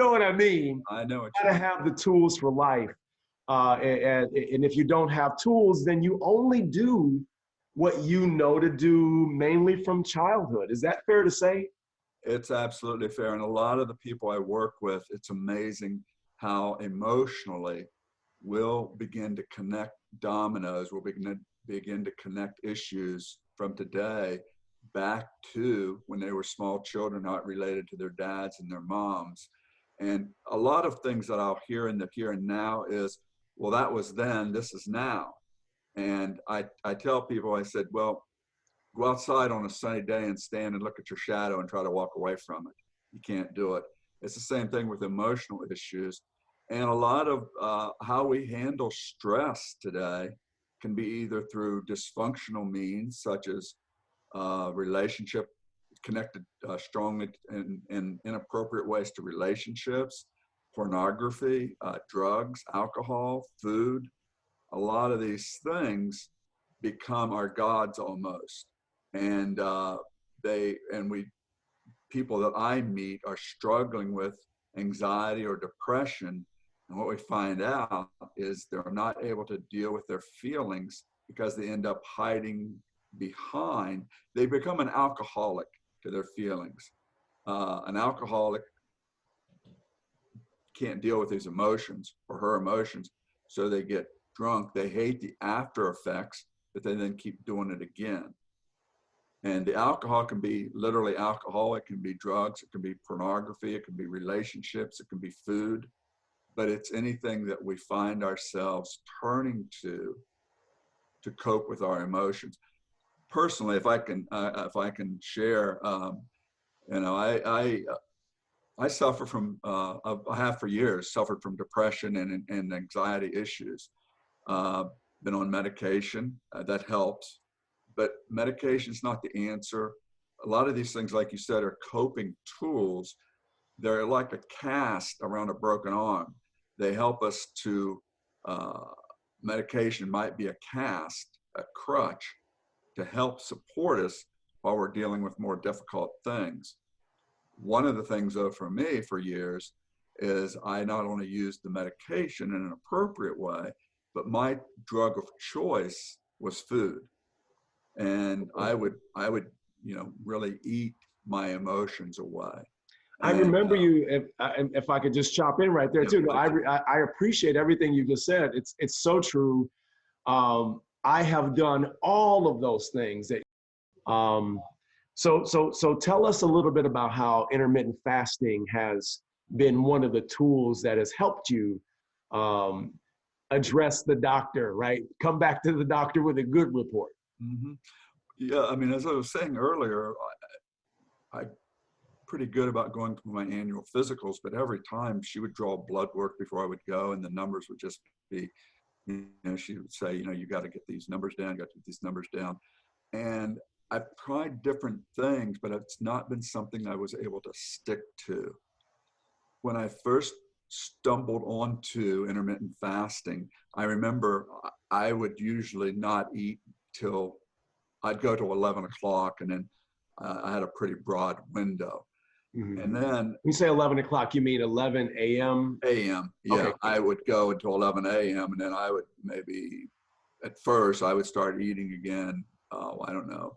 know what I mean? I know what You you gotta mean. have the tools for life. And if you don't have tools, then you only do what you know to do, mainly from childhood. Is that fair to say? It's absolutely fair. And a lot of the people I work with, it's amazing how emotionally we'll begin to connect dominoes, we'll begin to connect issues from today back to when they were small children, how it related to their dads and their moms. And a lot of things that I'll hear in the here and now is, well, that was then, this is now. And I tell people, I said, well, go outside on a sunny day and stand and look at your shadow and try to walk away from it. You can't do it. It's the same thing with emotional issues. And a lot of how we handle stress today can be either through dysfunctional means, such as relationship connected strongly in inappropriate ways to relationships, pornography, drugs, alcohol, food. A lot of these things become our gods almost. And we people that I meet are struggling with anxiety or depression. And what we find out is they're not able to deal with their feelings because they end up hiding behind. They become an alcoholic to their feelings. An alcoholic can't deal with his emotions or her emotions, so they get drunk. They hate the after effects, but they then keep doing it again. And the alcohol can be literally alcohol, it can be drugs, it can be pornography, it can be relationships, it can be food, but it's anything that we find ourselves turning to cope with our emotions. Personally, if I can share, I suffer from, I have for years suffered from depression and anxiety issues. Been on medication, that helps. But medication is not the answer. A lot of these things, like you said, are coping tools. They're like a cast around a broken arm. They help us to, medication might be a cast, a crutch, to help support us while we're dealing with more difficult things. One of the things, though, for me for years is I not only used the medication in an appropriate way, but my drug of choice was food. And I would, really eat my emotions away. I And remember you. If I could just chop in right there yeah, too. No, please. I appreciate everything you just said. It's so true. I have done all of those things that. So tell us a little bit about how intermittent fasting has been one of the tools that has helped you address the doctor, right? Come back to the doctor with a good report. Mm-hmm. Yeah, I mean, as I was saying earlier, I pretty good about going to my annual physicals, but every time she would draw blood work before I would go, and the numbers would just be, she would say, you got to get these numbers down, you got to get these numbers down. And I've tried different things, but it's not been something I was able to stick to. When I first stumbled onto intermittent fasting, I remember I would usually not eat till I'd go to 11 o'clock, and then I had a pretty broad window. Mm-hmm. And then When you say 11 o'clock, you mean 11 a.m.? a.m. Yeah, Okay. I would go until 11 a.m. and then I would maybe, at first, I would start eating again, I don't know,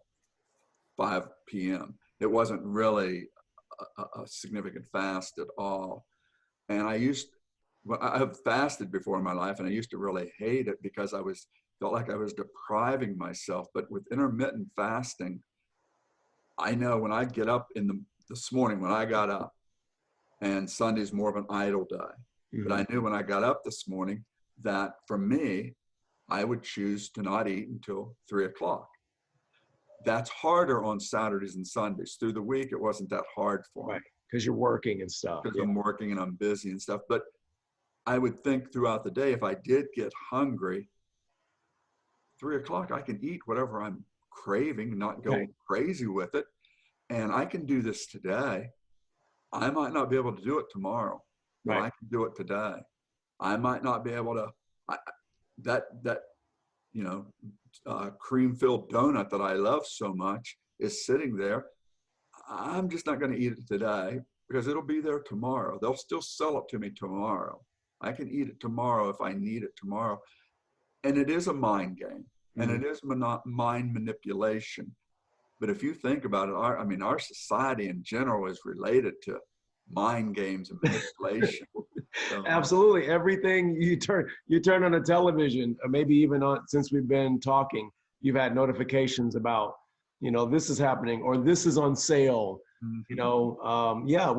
5 p.m. It wasn't really a significant fast at all. And I have fasted before in my life, and I used to really hate it because felt like I was depriving myself. But with intermittent fasting, I know when I get up this morning, when I got up, and Sunday's more of an idle day, Mm-hmm. but I knew when I got up this morning that for me, I would choose to not eat until 3 o'clock. That's harder on Saturdays and Sundays. Through the week, it wasn't that hard for me. Right, because you're working and stuff. Because Yeah. I'm working and I'm busy and stuff. But I would think throughout the day, if I did get hungry, 3 o'clock, I can eat whatever I'm craving, not go crazy with it. And I can do this today. I might not be able to do it tomorrow, but I can do it today. I might not be able to, cream-filled donut that I love so much is sitting there. I'm just not going to eat it today because it'll be there tomorrow. They'll still sell it to me tomorrow. I can eat it tomorrow if I need it tomorrow. And it is a mind game, and it is mind manipulation. But if you think about it, our society in general is related to mind games and manipulation. So, Absolutely. Everything you turn on a television, or maybe even on, since we've been talking, you've had notifications about, this is happening or this is on sale. Yeah,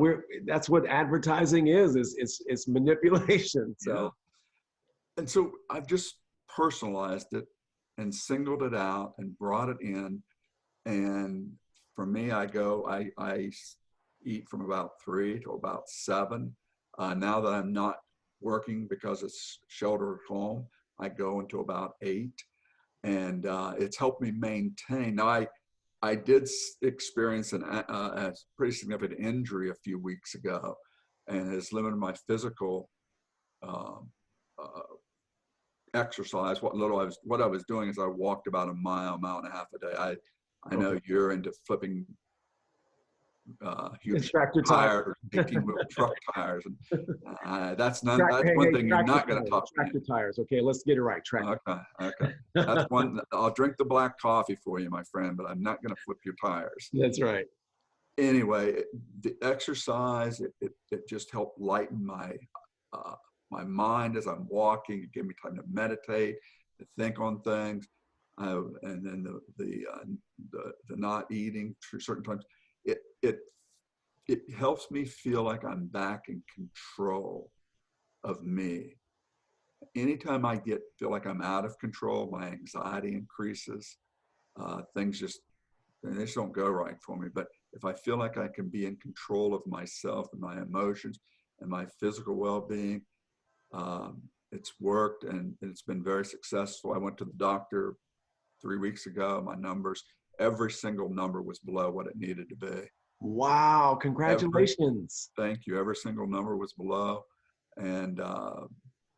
that's what advertising is. It's manipulation. So, yeah. And so I've just personalized it and singled it out and brought it in. And for me, I eat from about 3 to about 7. Now that I'm not working because it's shelter at home, I go into about 8. And it's helped me maintain. Now, I did experience a pretty significant injury a few weeks ago, and has limited my physical exercise. What I was doing is I walked about a mile and a half a day. I know you're into flipping huge tractor tires, 18-wheel truck tires, and that's one thing you're not going to talk about. Tractor tires. Okay, let's get it right. Tractor. Okay. That's one. I'll drink the black coffee for you, my friend, but I'm not going to flip your tires. That's right. Anyway, the exercise it just helped lighten my mind as I'm walking. It gave me time to meditate, to think on things, and then the not eating for certain times. It helps me feel like I'm back in control of me. Anytime I feel like I'm out of control, my anxiety increases. Things just don't go right for me. But if I feel like I can be in control of myself and my emotions and my physical well-being, it's worked, and it's been very successful. I went to the doctor 3 weeks ago. My numbers, every single number was below what it needed to be. Wow, congratulations. Thank you. Every single number was below. And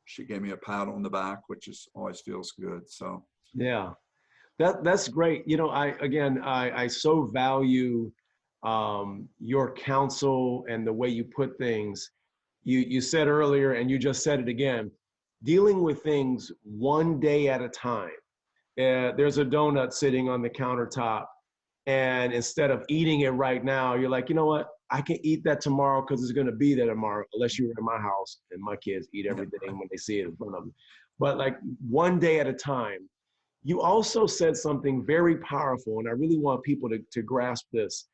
she gave me a pat on the back, which always feels good. So yeah, that's great. I so value your counsel and the way you put things. You said earlier, and you just said it again, dealing with things one day at a time. There's a donut sitting on the countertop, and instead of eating it right now, you're like, you know what? I can eat that tomorrow because it's going to be there tomorrow, unless you're in my house and my kids eat everything when they see it in front of them. But like one day at a time. You also said something very powerful, and I really want people to grasp this.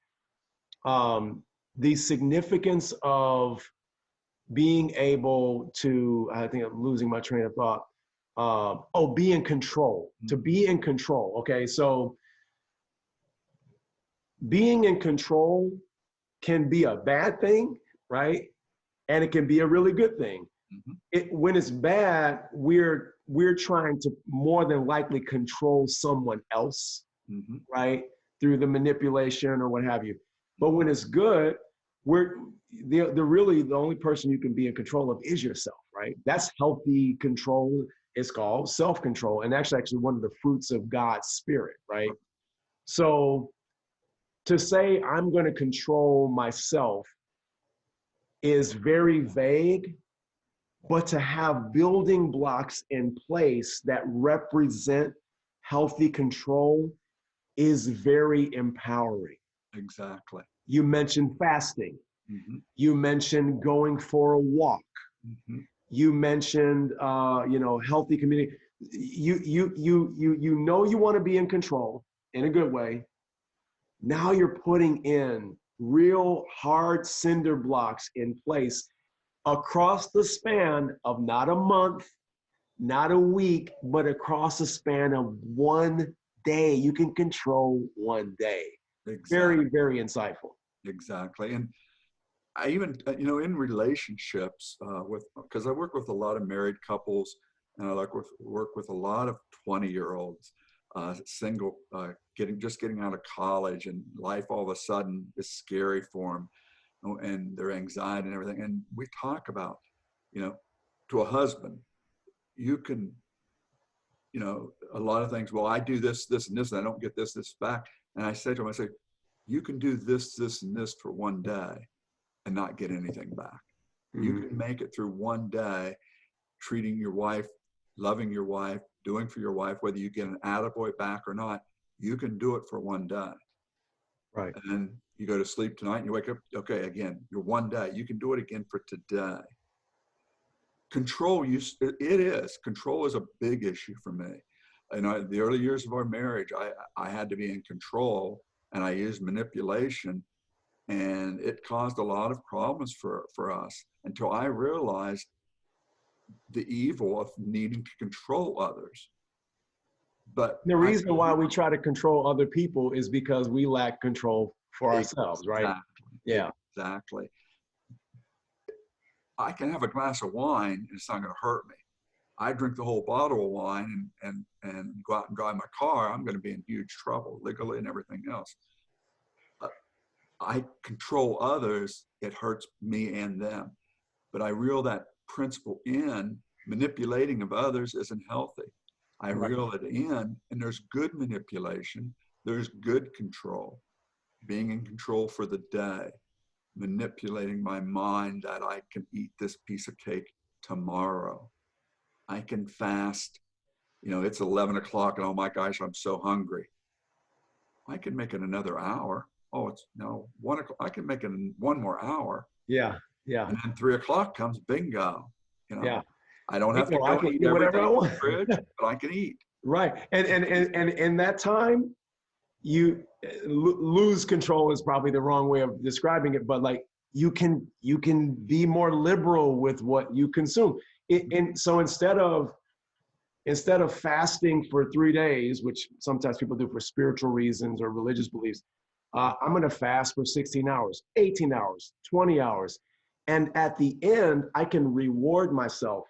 The significance of being able to, I think I'm losing my train of thought. Be in control, to be in control. Okay, so being in control can be a bad thing, right? And it can be a really good thing. When it's bad, we're trying to more than likely control someone else, right? Through the manipulation or what have you. But when it's good, the only person you can be in control of is yourself, right? That's healthy control. It's called self-control, and actually one of the fruits of God's spirit, right? So to say I'm going to control myself is very vague, but to have building blocks in place that represent healthy control is very empowering. Exactly. You mentioned fasting. You mentioned going for a walk. You mentioned, healthy community. You want to be in control in a good way. Now you're putting in real hard cinder blocks in place across the span of not a month, not a week, but across the span of one day. You can control one day. Exactly. Very, very insightful. Exactly. And I even, in relationships because I work with a lot of married couples, and I work with a lot of 20-year-olds, single, getting out of college, and life all of a sudden is scary for them, and their anxiety and everything. And we talk about, to a husband, you can, a lot of things. Well, I do this, and this, and I don't get this back. And I say to him, you can do this, and this for one day. and not get anything back. You Mhm. can make it through one day, treating your wife, loving your wife, doing for your wife, whether you get an attaboy back or not. You can do it for one day. Right. And then you go to sleep tonight and you wake up, okay, again, you're one day. You can do it again for today. Control, control is a big issue for me. The early years of our marriage, I had to be in control, and I used manipulation, and it caused a lot of problems for us until I realized the evil of needing to control others. But The reason why we try to control other people is because we lack control for ourselves, right? Yeah. Exactly. I can have a glass of wine and it's not going to hurt me. I drink the whole bottle of wine and go out and drive my car, I'm going to be in huge trouble legally and everything else. I control others, it hurts me and them. But I reel that principle in, manipulating of others isn't healthy. I Right. reel it in, and there's good manipulation, there's good control, being in control for the day, manipulating my mind that I can eat this piece of cake tomorrow. I can fast, it's 11 o'clock and oh my gosh, I'm so hungry. I can make it another hour. Oh, it's no 1 o'clock. I can make it in one more hour. Yeah. Yeah. And then 3 o'clock comes, bingo. Yeah. I don't have to I go can eat eat whatever everything I in want. the fridge, but I can eat. Right. And in that time, you lose control is probably the wrong way of describing it, but like you can be more liberal with what you consume. And so instead of fasting for 3 days, which sometimes people do for spiritual reasons or religious beliefs, I'm going to fast for 16 hours, 18 hours, 20 hours. And at the end, I can reward myself.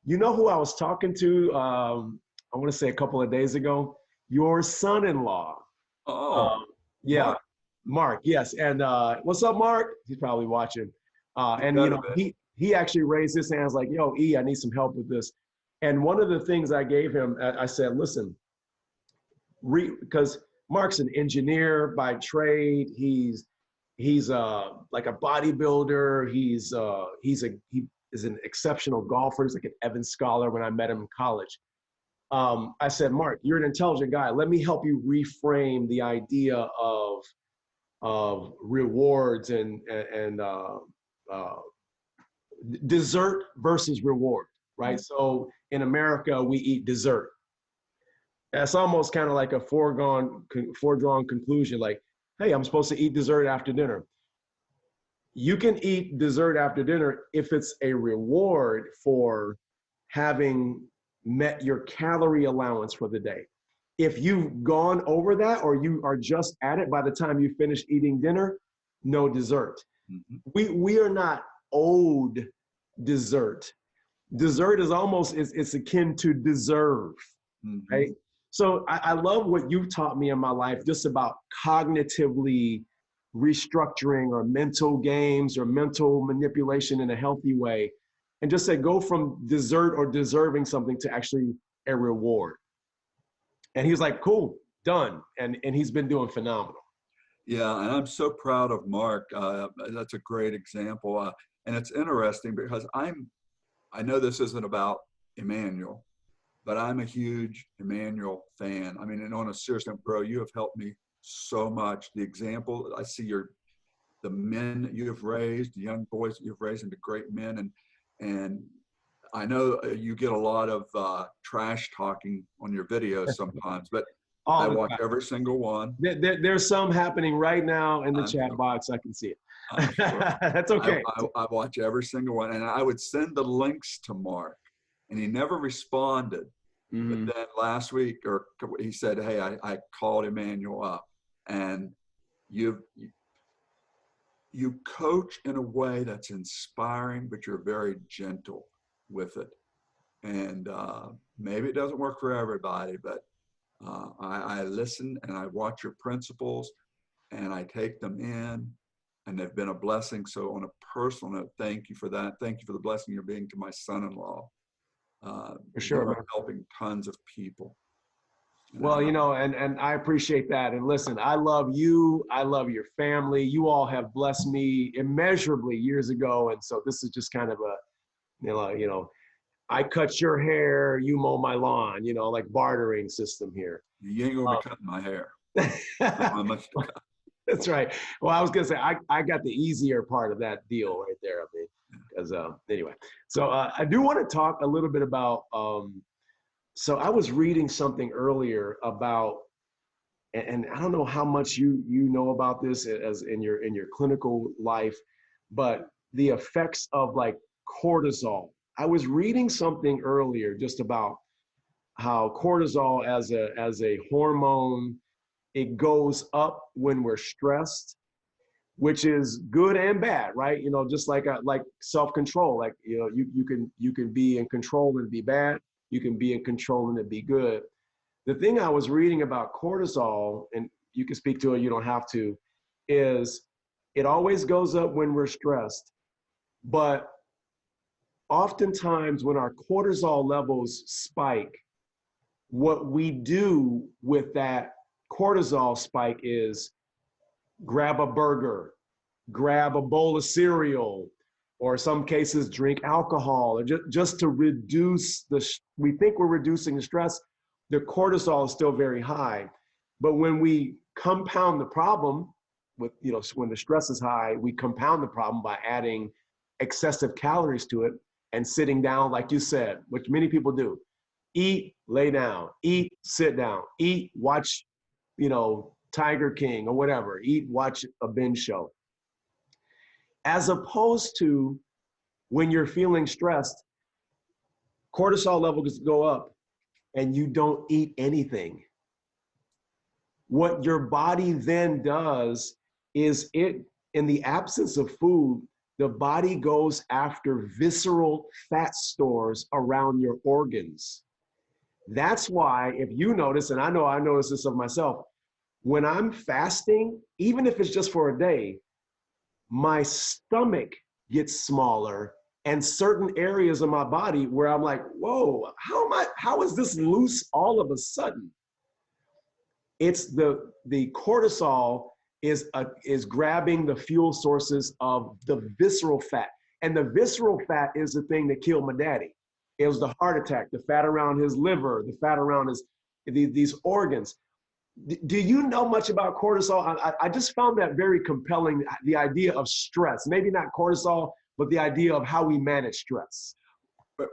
You know who I was talking to, I want to say a couple of days ago? Your son-in-law. Oh, Um, yeah, Mark, Mark, yes. And what's up, Mark? He's probably watching. you And, better be. he actually raised his hands like, yo, E, I need some help with this. And one of the things I gave him, I said, listen, because Mark's an engineer by trade. He's like a bodybuilder. He is an exceptional golfer. He's like an Evans Scholar when I met him in college. I said, Mark, you're an intelligent guy. Let me help you reframe the idea of rewards and dessert versus reward, right? So in America, we eat dessert. That's almost kind of like a foregone conclusion. Like, hey, I'm supposed to eat dessert after dinner. You can eat dessert after dinner if it's a reward for having met your calorie allowance for the day. If you've gone over that or you are just at it by the time you finish eating dinner, no dessert. Mhm. We are not owed dessert. Dessert is almost it's akin to deserve, right? Mhm. So I love what you've taught me in my life just about cognitively restructuring or mental games or mental manipulation in a healthy way. And just say go from dessert or deserving something to actually a reward. And he was like, cool, done. And he's been doing phenomenal. Yeah, and I'm so proud of Mark. That's a great example. And it's interesting because I know this isn't about Emmanuel, but I'm a huge Emmanuel fan. I mean, and on a serious note, bro, you have helped me so much. The example I see the men that you have raised, the young boys that you've raised into great men, and I know you get a lot of trash talking on your videos sometimes, but I All the watch time. every single one. There's some happening right now in the I'm chat sure. box. I can see it. I'm sure. That's okay. I watch every single one, and I would send the links to Mark, and he never responded. But Mhm. then last week, he said, "Hey, I called Emmanuel up, and you coach in a way that's inspiring, but you're very gentle with it. And maybe it doesn't work for everybody, but I listen and I watch your principles, and I take them in, and they've been a blessing. So on a personal note, thank you for that. Thank you for the blessing you're being to my son-in-law. For You sure, are man. helping tons of people. Well, And and I appreciate that. And listen, I love you. I love your family. You all have blessed me immeasurably years ago. And so this is just kind of a, I cut your hair, you mow my lawn, like bartering system here. you ain't gonna be cutting my hair. That's Not much to right. Well, I was gonna say I got the easier part of that deal right there. I mean, because anyway, so I do want to talk a little bit about. So I was reading something earlier about, and I don't know how much you know about this as in your clinical life, but the effects of like cortisol. I was reading something earlier just about how cortisol as a hormone, it goes up when we're stressed, which is good and bad, right? Just like self-control, like you can be in control and be bad. You can be in control and it be good. The thing I was reading about cortisol, and you can speak to it, you don't have to, is it always goes up when we're stressed, but oftentimes when our cortisol levels spike, what we do with that cortisol spike is grab a burger, grab a bowl of cereal, or in some cases drink alcohol, or just to reduce we think we're reducing the stress. The cortisol is still very high. But when we compound the problem with, when the stress is high, we compound the problem by adding excessive calories to it and sitting down, like you said, which many people do. Eat, lay down, eat, sit down, eat, watch, Tiger King or whatever, eat, watch a binge show. As opposed to when you're feeling stressed, cortisol levels go up and you don't eat anything. What your body then does is in the absence of food, the body goes after visceral fat stores around your organs. That's why, if you notice, and I know I notice this of myself, when I'm fasting, even if it's just for a day, my stomach gets smaller and certain areas of my body where I'm like, whoa, how is this loose all of a sudden? It's the cortisol is grabbing the fuel sources of the visceral fat. And the visceral fat is the thing that killed my daddy. It was the heart attack, the fat around his liver, the fat around these organs. Do you know much about cortisol? I just found that very compelling, the idea of stress. Maybe not cortisol, but the idea of how we manage stress.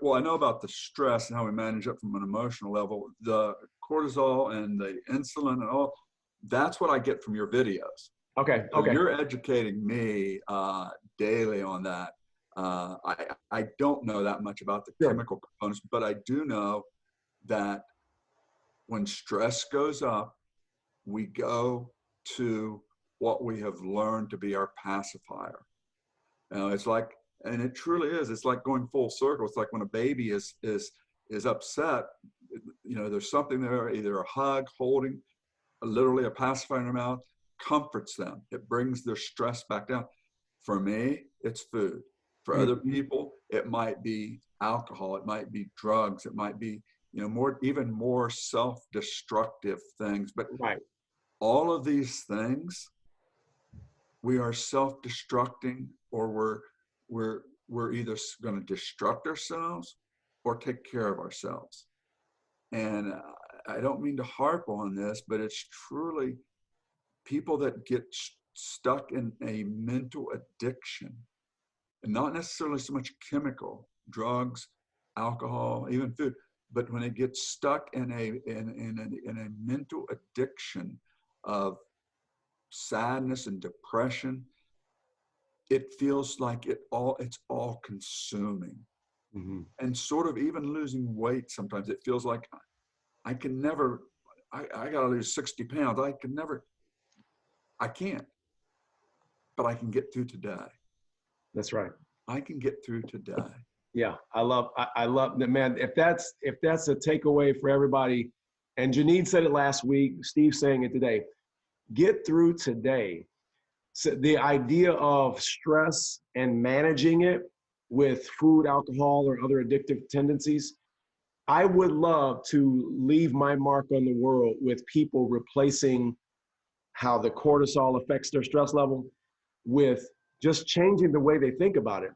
Well, I know about the stress and how we manage it from an emotional level. The cortisol and the insulin and all, that's what I get from your videos. Okay. So Okay. you're educating me daily on that. I don't know that much about the chemical components, but I do know that when stress goes up, we go to what we have learned to be our pacifier. It's like, and it truly is, it's like going full circle. It's like when a baby is upset, there's something there, either a hug, holding, literally a pacifier in their mouth, comforts them. It brings their stress back down. For me, it's food. For other people, it might be alcohol, it might be drugs, it might be, even more self-destructive things. But all of these things, we are self-destructing, or we're either going to destruct ourselves or take care of ourselves. And I don't mean to harp on this, but it's truly people that get stuck in a mental addiction, and not necessarily so much chemical, drugs, alcohol, even food, but when it gets stuck in a mental addiction of sadness and depression, it feels like it's all consuming. And sort of even losing weight, sometimes it feels like I can never, I gotta lose 60 pounds. I can't, but I can get through today. That's right. I can get through today. Yeah, I love that, man. If that's a takeaway for everybody, and Janine said it last week, Steve's saying it today, get through today. So the idea of stress and managing it with food, alcohol, or other addictive tendencies, I would love to leave my mark on the world with people replacing how the cortisol affects their stress level with just changing the way they think about it.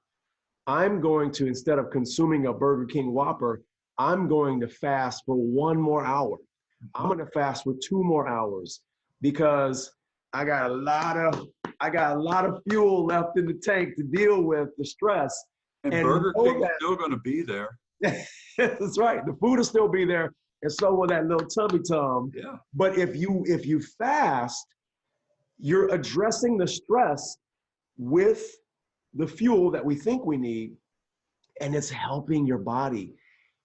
I'm going to, instead of consuming a Burger King Whopper, I'm going to fast for 1 more hour. I'm going to fast for 2 more hours because I got a lot of fuel left in the tank to deal with the stress. And And Burger know King's still going to be there. that's right. The food will still be there, and so will that little tummy tum. Yeah. But if you fast, you're addressing the stress with the fuel that we think we need, and it's helping your body.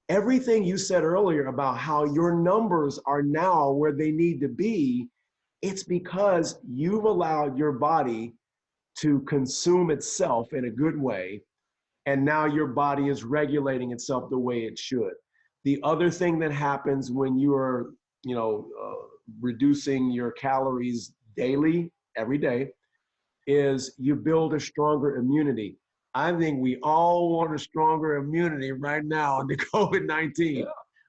Everything you said earlier about how your numbers are now where they need to be, it's because you've allowed your body to consume itself in a good way, and now your body is regulating itself the way it should. The other thing that happens when you are, reducing your calories daily, every day, is you build a stronger immunity. I think we all want a stronger immunity right now under COVID-19. Yeah.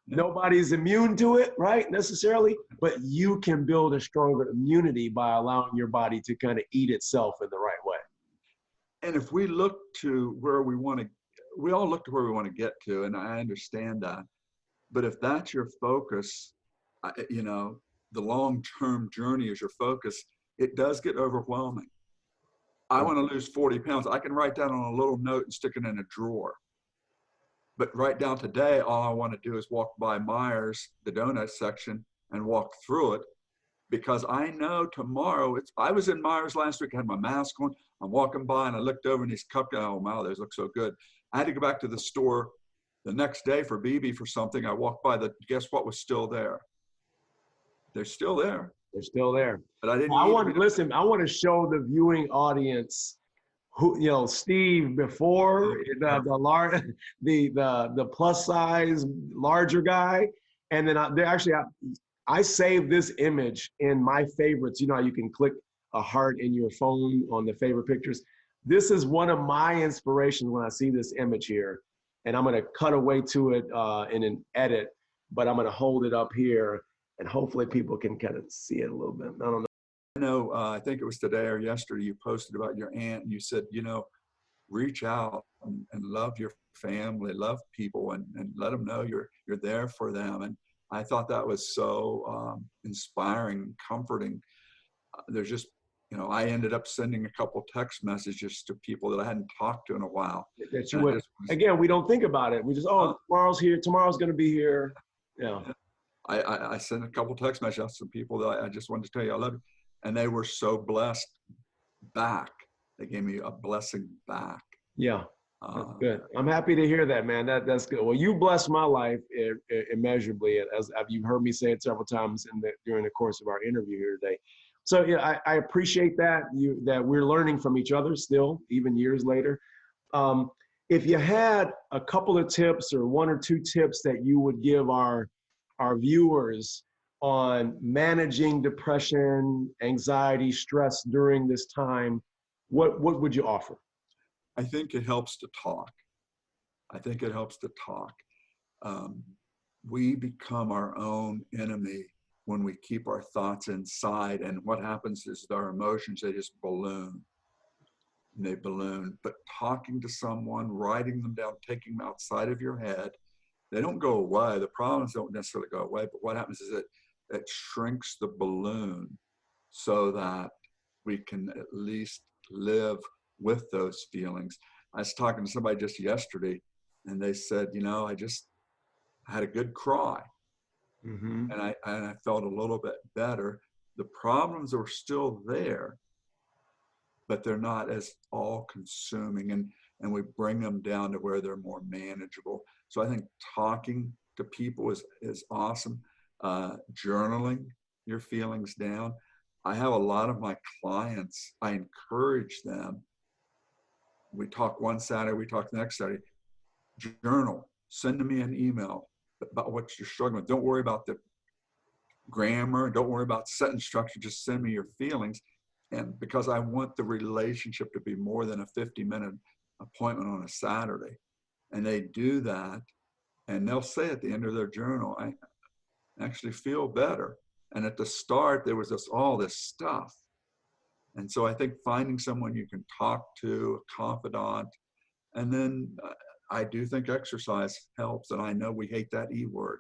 Nobody's immune to it, right, necessarily, but you can build a stronger immunity by allowing your body to kind of eat itself in the right way. And if we look to where we want to, we all look to where we want to get to, and I understand that. But if that's your focus, the long-term journey is your focus, it does get overwhelming. I want to lose 40 pounds. I can write down on a little note and stick it in a drawer. But right down today, all I want to do is walk by Myers, the donut section, and walk through it, because I know tomorrow, I was in Myers last week, I had my mask on, I'm walking by and I looked over and these cupcakes, oh wow, those look so good. I had to go back to the store the next day for BB for something. I walked by, guess what was still there? They're still there. They're still there. But I didn't I want to show the viewing audience who, Steve before the plus size larger guy, and then I saved this image in my favorites. You know how you can click a heart in your phone on the favorite pictures. This is one of my inspirations when I see this image here, and I'm going to cut away to it in an edit, but I'm going to hold it up here, and hopefully people can kind of see it a little bit. I don't know. I think it was today or yesterday, you posted about your aunt and you said, reach out and love your family, love people, and let them know you're there for them. And I thought that was so inspiring, comforting. There's just, I ended up sending a couple text messages to people that I hadn't talked to in a while. That you would, again, we don't think about it. We just, tomorrow's here, tomorrow's going to be here. Yeah. I sent a couple text messages to some people that I just wanted to tell you I love you. And they were so blessed back. They gave me a blessing back. Yeah, that's good. I'm happy to hear that, man. That's good. Well, you blessed my life immeasurably, as you've heard me say it several times during the course of our interview here today. So yeah, I appreciate that that we're learning from each other still, even years later. If you had a couple of tips or one or two tips that you would give our viewers on managing depression, anxiety, stress during this time, what would you offer? I think it helps to talk. We become our own enemy when we keep our thoughts inside, and what happens is our emotions, they just balloon. But talking to someone, writing them down, taking them outside of your head, they don't go away. The problems don't necessarily go away, but what happens is it shrinks the balloon so that we can at least live with those feelings. I was talking to somebody just yesterday and they said, I had a good cry. Mm-hmm. and I felt a little bit better. The problems are still there, but they're not as all consuming, and we bring them down to where they're more manageable. So I think talking to people is awesome. Journaling your feelings down. I have a lot of my clients, I encourage them. We talk one Saturday, we talk the next Saturday. Journal, send me an email about what you're struggling with. Don't worry about the grammar, don't worry about sentence structure, just send me your feelings. And because I want the relationship to be more than a 50-minute appointment on a Saturday. And they do that, And they'll say at the end of their journal, I actually feel better. And at the start, there was all this stuff. And so I think finding someone you can talk to, a confidant, and then I do think exercise helps. And I know we hate that E word.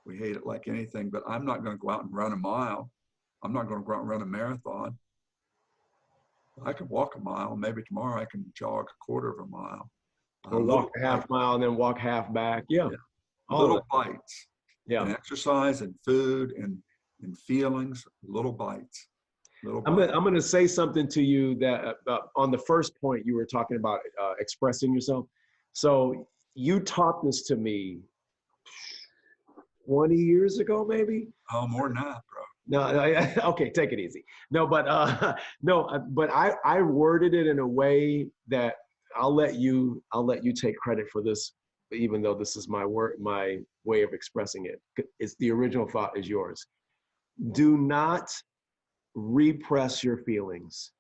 We hate it like anything, but I'm not going to go out and run a mile. I'm not going to go out and run a marathon. I can walk a mile. Maybe tomorrow I can jog a quarter of a mile. Or walk a half mile and then walk half back. Yeah. Little bites. Yeah. And exercise and food and feelings, little bites. I'm going to say something to you that on the first point you were talking about expressing yourself. So you taught this to me 20 years ago, maybe? Oh, more than that, bro. No, okay, take it easy. No, but but I worded it in a way that I'll let you take credit for this, even though this is my way of expressing it. It's the original thought is yours. Do not repress your feelings,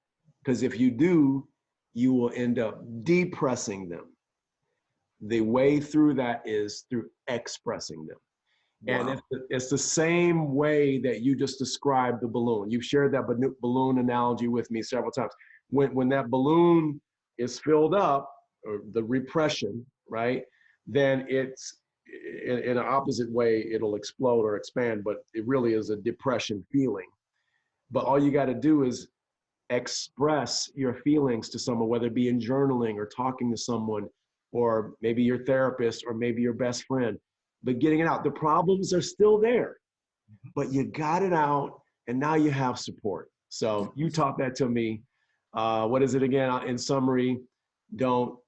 because if you do, you will end up depressing them. The way through that is through expressing them. Wow. And it's the same way that you just described the balloon. You've shared that balloon analogy with me several times. When that balloon is filled up, or the repression, right, then it's in an opposite way, it'll explode or expand, but it really is a depression feeling. But all you got to do is express your feelings to someone, whether it be in journaling or talking to someone, or maybe your therapist, or maybe your best friend. But getting it out, the problems are still there, but you got it out, and now you have support. So you taught that to me. What is it again? In summary, don't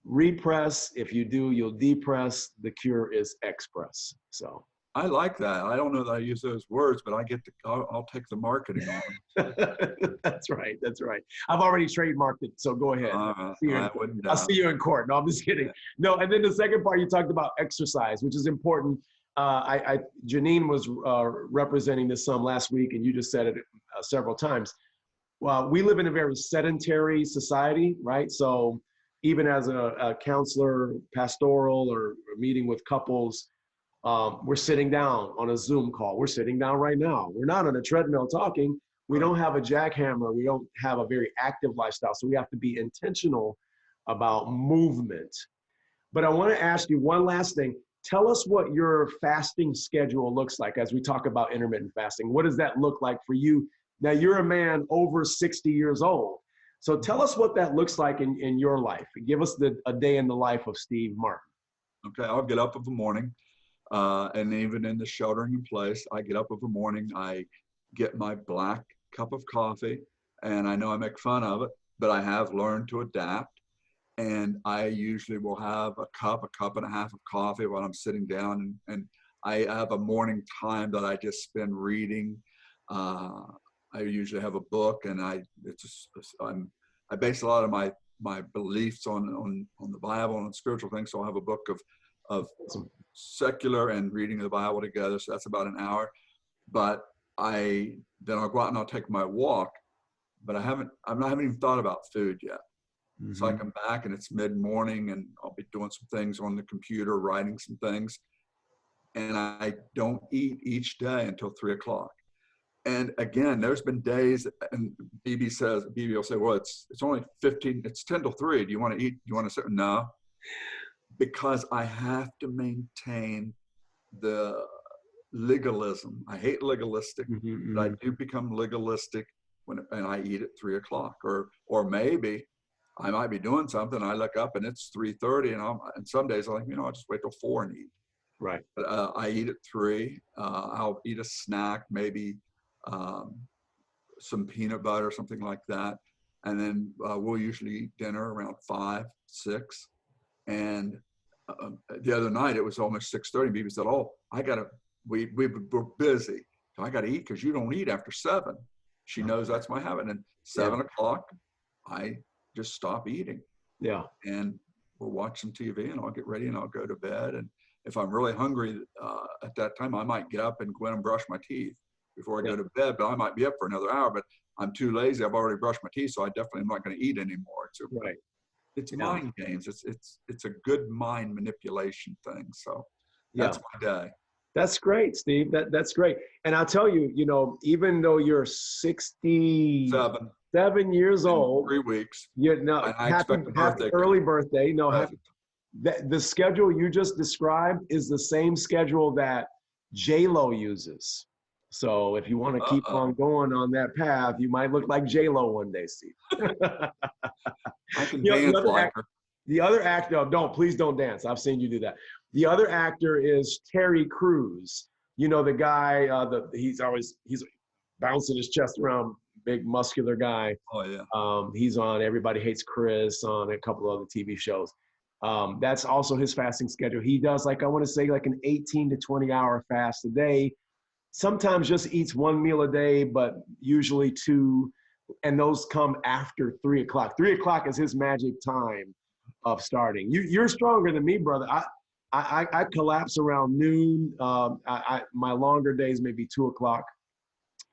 repress. If you do, you'll depress. The cure is express. So I like that. I don't know that I use those words, but I'll take the marketing on it. That's right. That's right. I've already trademarked it. So go ahead. I'll see you in court. No, I'm just kidding. No. And then the second part, you talked about exercise, which is important. Janine was representing this some last week, and you just said it several times. Well, we live in a very sedentary society, right? So even as a counselor, pastoral, or meeting with couples, we're sitting down on a Zoom call. We're sitting down right now. We're not on a treadmill talking. We don't have a jackhammer. We don't have a very active lifestyle. So we have to be intentional about movement. But I want to ask you one last thing. Tell us what your fasting schedule looks like as we talk about intermittent fasting. What does that look like for you? Now, you're a man over 60 years old. So tell us what that looks like in your life. Give us a day in the life of Steve Martin. Okay, I'll get up in the morning. And even in the sheltering in place, I get up in the morning, I get my black cup of coffee, and I know I make fun of it, but I have learned to adapt. And I usually will have a cup and a half of coffee while I'm sitting down. And I have a morning time that I just spend reading. I usually have a book, and I base a lot of my beliefs on the Bible and on spiritual things. So I have a book of secular and reading the Bible together. So that's about an hour. But then I'll go out and I'll take my walk, but I haven't even thought about food yet. Mm-hmm. So I come back and it's mid-morning, and I'll be doing some things on the computer, writing some things. And I don't eat each day until 3:00. And again, there's been days, and BB will say, well, it's only 10 till 3. Do you want to eat? Do you want to sit? No. Because I have to maintain the legalism. I hate legalistic, but I do become legalistic and I eat at 3:00, or maybe I might be doing something. I look up and it's 3:30, and some days I'm like, I'll just wait till 4 and eat. Right. But I eat at 3. I'll eat a snack, maybe some peanut butter, something like that, and then we'll usually eat dinner around 5, 6. And the other night it was almost 6:30. BB said, "Oh, we're busy, so I got to eat because you don't eat after 7." She knows that's my habit. And 7:00, I just stop eating. Yeah. And we'll watch some TV, and I'll get ready and I'll go to bed. And if I'm really hungry at that time, I might get up and go in and brush my teeth before I go to bed. But I might be up for another hour. But I'm too lazy. I've already brushed my teeth, so I definitely am not going to eat anymore. Right. it's Yeah. mind games. It's a good mind manipulation thing. So Yeah. that's my day. That's great, Steve. That's great. And I'll tell you, even though you're 67 years In old, 3 weeks. you know, I happy expect a happy birthday early cake. birthday. No, Right. the schedule you just described is the same schedule that J-Lo uses. So if you want to keep Uh-oh. on going on that path, you might look like J-Lo one day, Steve. I can You know, dance like her. the other actor, oh, please don't dance. I've seen you do that. The other actor is Terry Crews. You know, the guy, he's bouncing his chest around, big muscular guy. Oh yeah. He's on Everybody Hates Chris, on a couple of other TV shows. That's also his fasting schedule. He does, like, I want to say, like an 18 to 20 hour fast a day. Sometimes just eats one meal a day, but usually two. And those come after 3 o'clock. 3 o'clock is his magic time of starting. You're stronger than me, brother. I collapse around noon. My longer days may be 2 o'clock.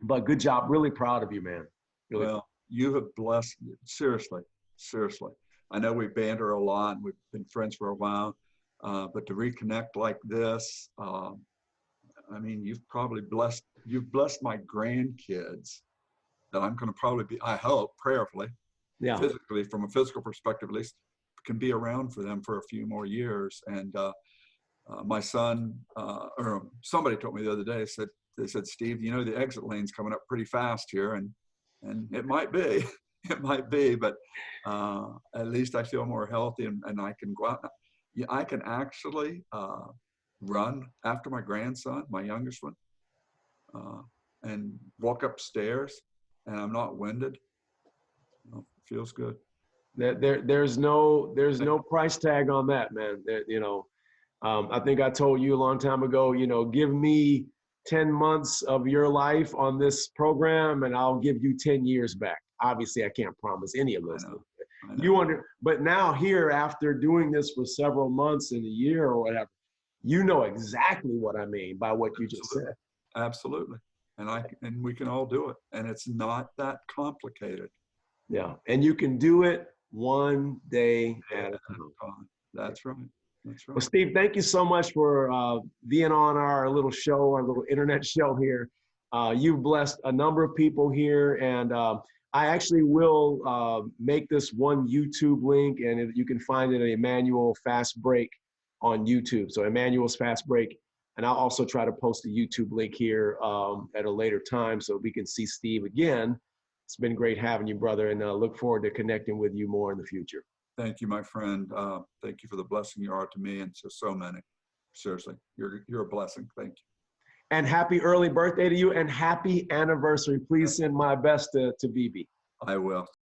But good job. Really proud of you, man. Really. Well, you have blessed me. Seriously, seriously. I know we banter a lot. We've been friends for a while, but to reconnect like this, I mean, you've blessed my grandkids that I'm going to probably be, I hope, prayerfully, Yeah. physically, from a physical perspective at least, can be around for them for a few more years. And my son, or somebody told me the other day, they said, Steve, the exit lane's coming up pretty fast here, and it might be, it might be, but at least I feel more healthy, and I can go out. I can actually run after my grandson, my youngest one, and walk upstairs, and I'm not winded. It feels good. There's no price tag on that, man. I think I told you a long time ago, give me 10 months of your life on this program and I'll give you 10 years back. Obviously, I can't promise any of those things. But now here, after doing this for several months and a year or whatever, you know exactly what I mean by what you just said. Absolutely. And we can all do it. And it's not that complicated. Yeah. And you can do it one day at a time. That's right. That's right. Well, Steve, thank you so much for being on our little show, our little internet show here. You've blessed a number of people here, and I actually will make this one YouTube link, and you can find it at Emmanuel Fast Break on YouTube. So Emmanuel's Fast Break, and I'll also try to post a YouTube link here at a later time so we can see Steve again. It's been great having you, brother, and look forward to connecting with you more in the future. Thank you, my friend. Thank you for the blessing you are to me and to so many. Seriously, you're a blessing. Thank you. And happy early birthday to you, and happy anniversary. Please send my best to Bibi. I will.